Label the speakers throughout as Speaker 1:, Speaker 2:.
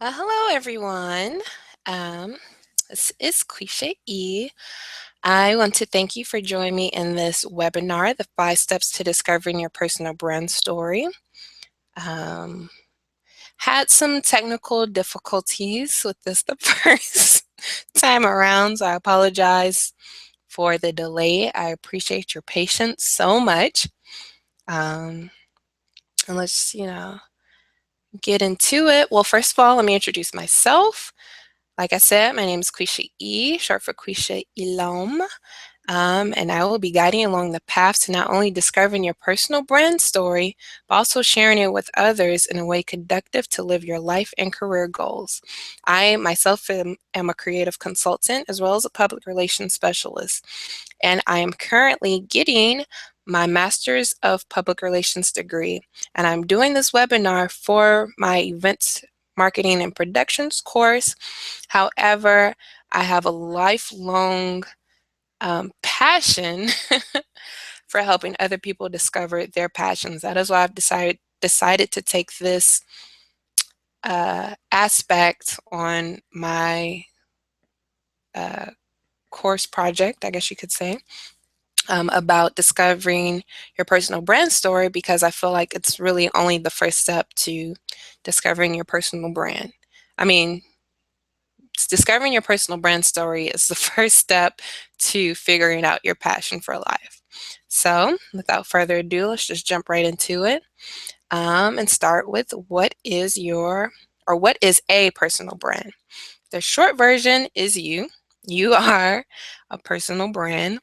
Speaker 1: Hello, everyone. Um, this is Quisha E. I want to thank you for joining me in this webinar, The 5 Steps to Discovering Your Personal Brand Story. Um, had some technical difficulties with this the first time around, so I apologize for the delay. I appreciate your patience so much. Um, and let's get into it. Well, first of all, let me introduce myself. Like I said, my name is Quisha E., short for Quisha Ilom, and I will be guiding you along the path to not only discovering your personal brand story, but also sharing it with others in a way conducive to live your life and career goals. I myself am a creative consultant as well as a public relations specialist, and I am currently getting my Master's of Public Relations degree, and I'm doing this webinar for my events marketing and productions course. However, I have a lifelong passion for helping other people discover their passions. That is why I've decided to take this aspect on my uh, course project, I guess you could say, about discovering your personal brand story, because I feel like it's really only the first step to discovering your personal brand. I mean, discovering your personal brand story is the first step to figuring out your passion for life. So, without further ado, let's just jump right into it and start with what is a personal brand? The short version is you. You are a personal brand.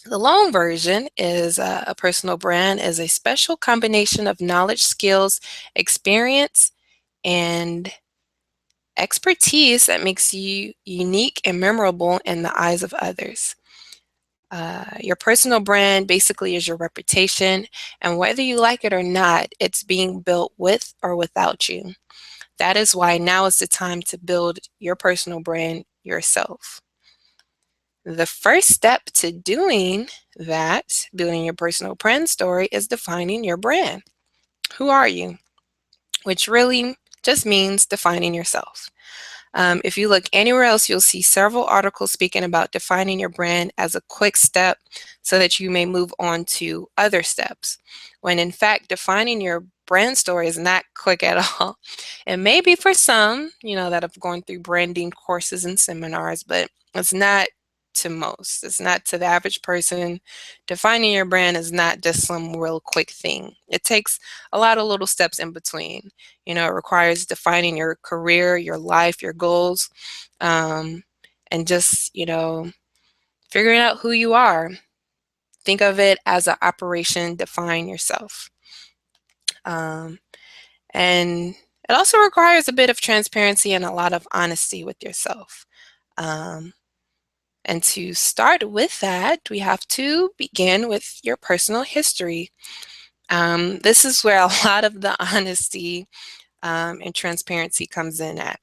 Speaker 1: The long version is a personal brand is a special combination of knowledge, skills, experience, and expertise that makes you unique and memorable in the eyes of others. Your personal brand basically is your reputation, and whether you like it or not, it's being built with or without you. That is why now is the time to build your personal brand yourself. The first step to doing that, building your personal brand story, is defining your brand. Who are you? Which really just means defining yourself. If you look anywhere else, you'll see several articles speaking about defining your brand as a quick step so that you may move on to other steps. When in fact, defining your brand story is not quick at all. It may be for some, that have gone through branding courses and seminars, but it's not to most. It's not to the average person. Defining your brand is not just some real quick thing. It takes a lot of little steps in between. It requires defining your career, your life, your goals, and just, figuring out who you are. Think of it as an operation, define yourself. Um, and it also requires a bit of transparency and a lot of honesty with yourself. Um, and to start with that, we have to begin with your personal history. This is where a lot of the honesty and transparency comes in at.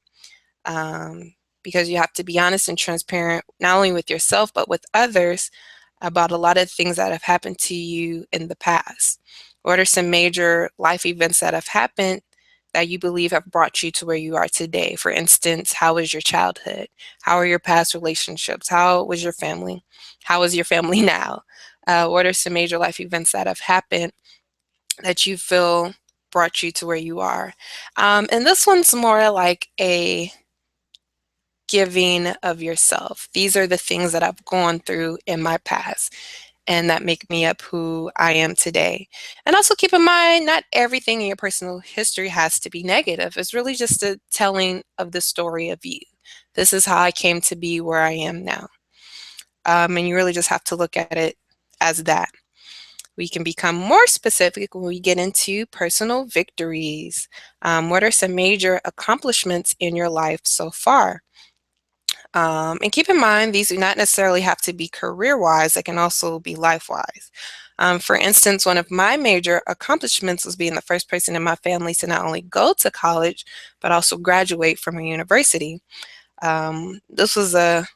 Speaker 1: Because you have to be honest and transparent, not only with yourself, but with others about a lot of things that have happened to you in the past. What are some major life events that have happened that you believe have brought you to where you are today? For instance, how was your childhood? How are your past relationships? How was your family? How is your family now? What are some major life events that have happened that you feel brought you to where you are? And this one's more like a giving of yourself. These are the things that I've gone through in my past and that make me up who I am today. And also keep in mind, not everything in your personal history has to be negative. It's really just a telling of the story of you. This is how I came to be where I am now. And you really just have to look at it as that. We can become more specific when we get into personal victories. What are some major accomplishments in your life so far? And keep in mind, these do not necessarily have to be career-wise, they can also be life-wise. For instance, one of my major accomplishments was being the first person in my family to not only go to college, but also graduate from a university. This was a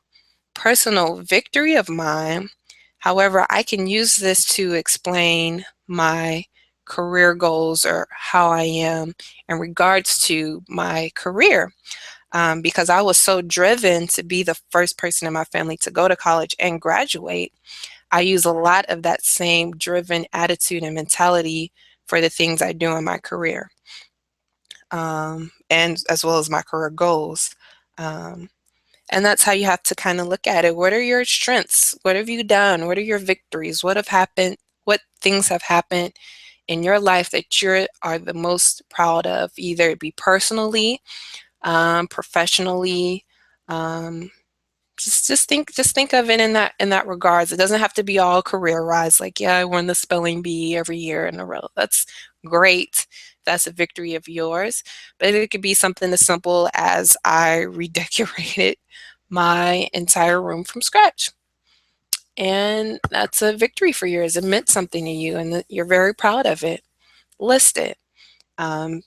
Speaker 1: personal victory of mine. However, I can use this to explain my career goals or how I am in regards to my career. Because I was so driven to be the first person in my family to go to college and graduate, I use a lot of that same driven attitude and mentality for the things I do in my career, and as well as my career goals. Um, and that's how you have to kind of look at it. What are your strengths? What have you done? What are your victories? What have happened? What things have happened in your life that you are the most proud of, either it be personally, professionally. Um, just think of it in that regards. It doesn't have to be all career wise. Like, yeah, I won the spelling bee every year in a row. That's great. That's a victory of yours. But it could be something as simple as I redecorated my entire room from scratch. And that's a victory for yours. It meant something to you, and you're very proud of it. List it.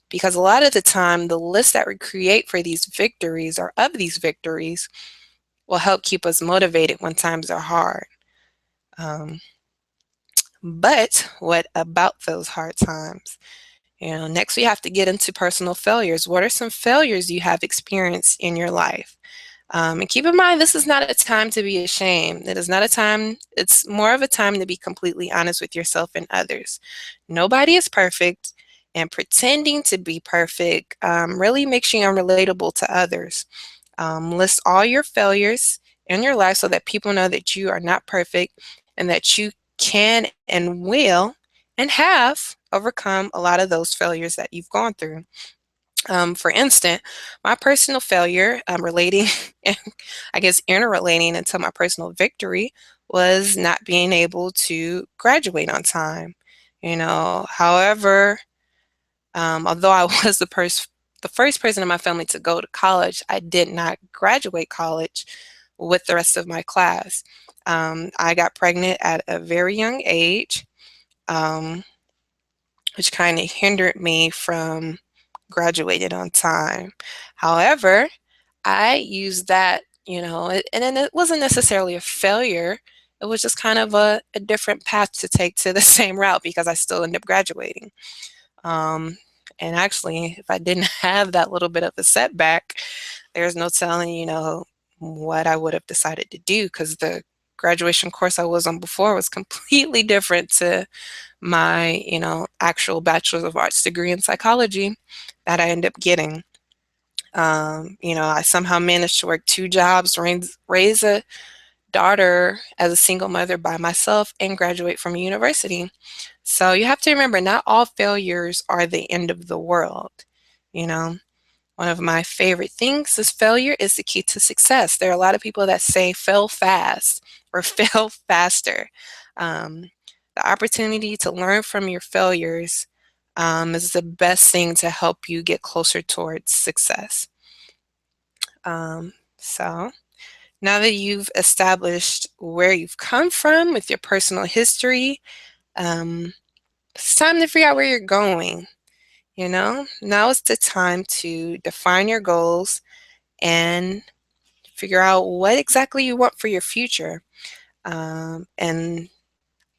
Speaker 1: Because a lot of the time, the list that we create for these victories or of these victories will help keep us motivated when times are hard. Um, but what about those hard times? Next we have to get into personal failures. What are some failures you have experienced in your life? And keep in mind, this is not a time to be ashamed. It is not a time, it's more of a time to be completely honest with yourself and others. Nobody is perfect, and pretending to be perfect really makes you unrelatable to others. List all your failures in your life so that people know that you are not perfect and that you can and will and have overcome a lot of those failures that you've gone through. For instance, my personal failure relating, I guess, interrelating into my personal victory was not being able to graduate on time. However, although I was the first person in my family to go to college, I did not graduate college with the rest of my class. I got pregnant at a very young age, um, which kind of hindered me from graduating on time. However, I used that, and then it wasn't necessarily a failure. It was just kind of a different path to take to the same route because I still ended up graduating. Um, and actually, if I didn't have that little bit of a setback, there's no telling, what I would have decided to do because the graduation course I was on before was completely different to my, actual Bachelor's of Arts degree in psychology that I ended up getting. I somehow managed to work two jobs, raise a daughter as a single mother by myself, and graduate from university. So you have to remember, not all failures are the end of the world. You know, One of my favorite things is failure is the key to success. There are a lot of people that say fail fast or fail faster. Um, the opportunity to learn from your failures is the best thing to help you get closer towards success. So now that you've established where you've come from with your personal history, um, it's time to figure out where you're going. Now is the time to define your goals and figure out what exactly you want for your future. And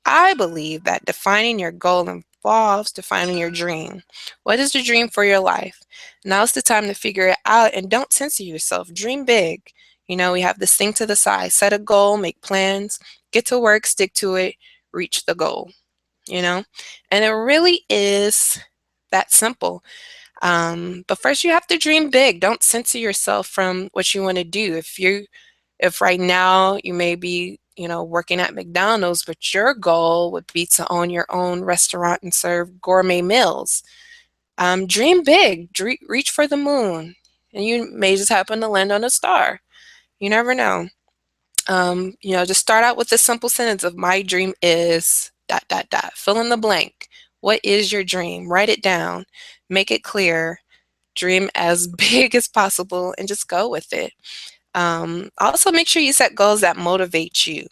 Speaker 1: I believe that defining your goal involves defining your dream. What is the dream for your life? Now's the time to figure it out, and don't censor yourself. Dream big. We have this thing to the side. Set a goal, make plans, get to work, stick to it, reach the goal. And it really is that simple. But first you have to dream big. Don't censor yourself from what you want to do. If right now you may be, working at McDonald's, but your goal would be to own your own restaurant and serve gourmet meals. Dream big, reach for the moon, and you may just happen to land on a star. You never know. Just start out with the simple sentence of my dream is dot dot dot. Fill in the blank. What is your dream? Write it down. Make it clear. Dream as big as possible and just go with it. Also, make sure you set goals that motivate you.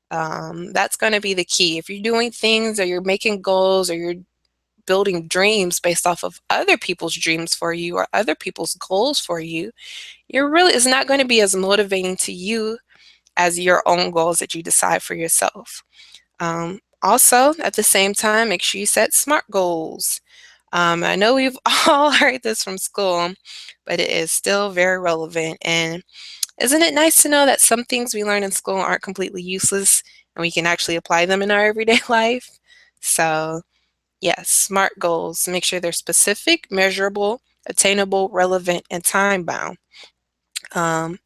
Speaker 1: That's going to be the key. If you're doing things or you're making goals or you're building dreams based off of other people's dreams for you or other people's goals for you, it's not going to be as motivating to you as your own goals that you decide for yourself. Also, at the same time, make sure you set SMART goals. I know we've all heard this from school, but it is still very relevant. And isn't it nice to know that some things we learn in school aren't completely useless and we can actually apply them in our everyday life? So, yes, SMART goals. Make sure they're specific, measurable, attainable, relevant, and time bound. Um,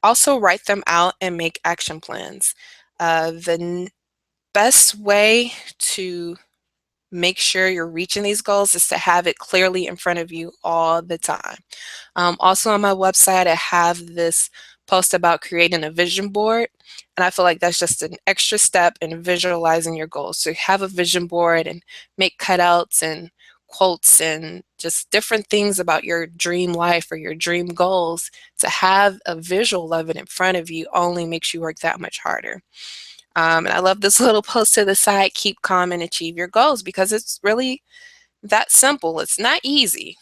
Speaker 1: Also, write them out and make action plans. The best way to make sure you're reaching these goals is to have it clearly in front of you all the time. Also on my website, I have this post about creating a vision board, and I feel like that's just an extra step in visualizing your goals. So have a vision board and make cutouts and quotes and just different things about your dream life or your dream goals. To have a visual of it in front of you only makes you work that much harder. And I love this little post to the side, keep calm and achieve your goals, because it's really that simple. It's not easy,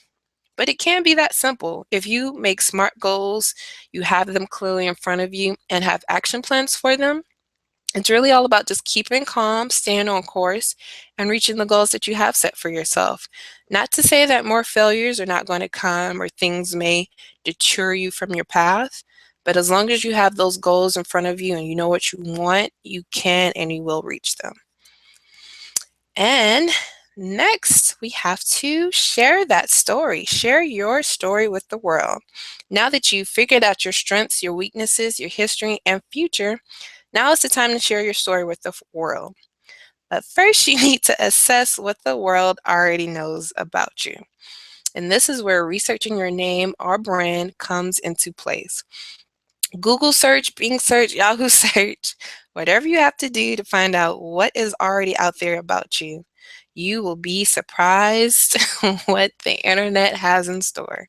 Speaker 1: but it can be that simple. If you make SMART goals, you have them clearly in front of you and have action plans for them. It's really all about just keeping calm, staying on course, and reaching the goals that you have set for yourself. Not to say that more failures are not going to come or things may deter you from your path, but as long as you have those goals in front of you and you know what you want, you can and you will reach them. And next, we have to share that story. Share your story with the world. Now that you've figured out your strengths, your weaknesses, your history, and future, now is the time to share your story with the world. But first, you need to assess what the world already knows about you. And this is where researching your name or brand comes into place. Google search, Bing search, Yahoo search, whatever you have to do to find out what is already out there about you. You will be surprised what the internet has in store.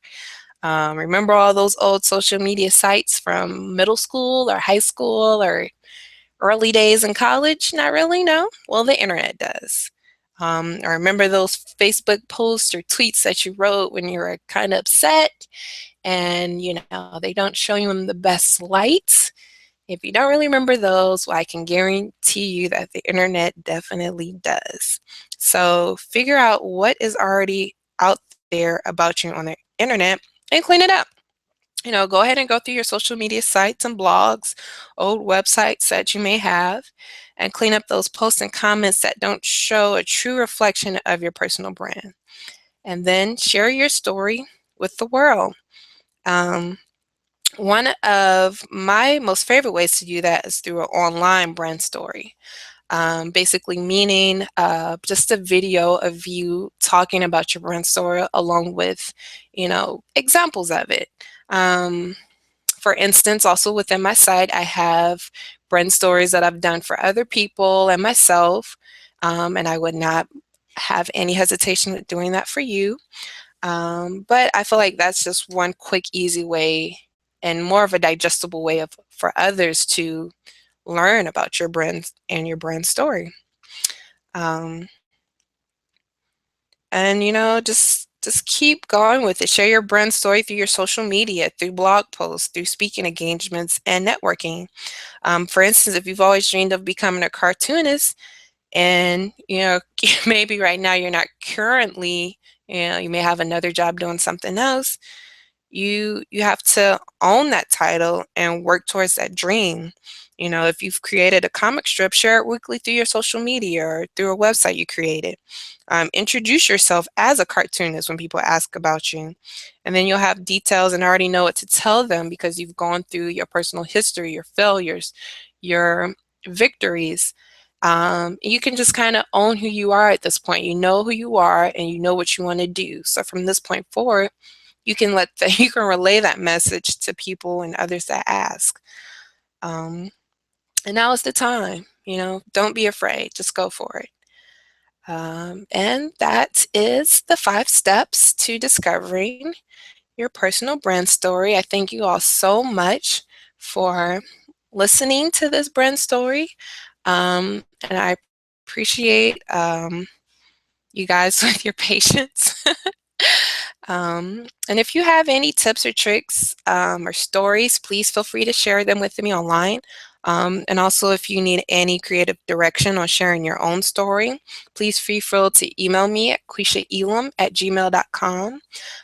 Speaker 1: Remember all those old social media sites from middle school or high school or early days in college? Not really, no. Well, the internet does. I remember those Facebook posts or tweets that you wrote when you were kind of upset and they don't show you in the best light. If you don't really remember those, well, I can guarantee you that the internet definitely does. So figure out what is already out there about you on the internet and clean it up. Go ahead and go through your social media sites and blogs, old websites that you may have, and clean up those posts and comments that don't show a true reflection of your personal brand. And then share your story with the world. One of my most favorite ways to do that is through an online brand story. Basically meaning just a video of you talking about your brand story along with, examples of it. For instance, also within my site, I have brand stories that I've done for other people and myself, and I would not have any hesitation with doing that for you. But I feel like that's just one quick, easy way and more of a digestible way for others to learn about your brand and your brand story. Um, and just keep going with it. Share your brand story through your social media, through blog posts, through speaking engagements, and networking. For instance, if you've always dreamed of becoming a cartoonist, and maybe right now you're not currently, you may have another job doing something else. You have to own that title and work towards that dream. If you've created a comic strip, share it weekly through your social media or through a website you created. Introduce yourself as a cartoonist when people ask about you. And then you'll have details and already know what to tell them because you've gone through your personal history, your failures, your victories. You can just kind of own who you are at this point. You know who you are and you know what you want to do. So from this point forward, you can you can relay that message to people and others that ask. And now is the time. Don't be afraid. Just go for it. And that is the 5 steps to discovering your personal brand story. I thank you all so much for listening to this brand story. And I appreciate you guys with your patience. And if you have any tips or tricks or stories, please feel free to share them with me online. And also, if you need any creative direction on sharing your own story, please feel free to email me at quishaelam@gmail.com.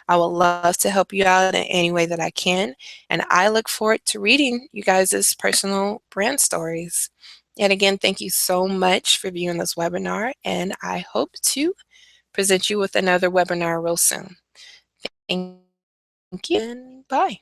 Speaker 1: I would love to help you out in any way that I can, and I look forward to reading you guys' personal brand stories. And again, thank you so much for viewing this webinar, and I hope to present you with another webinar real soon. Thank you and bye.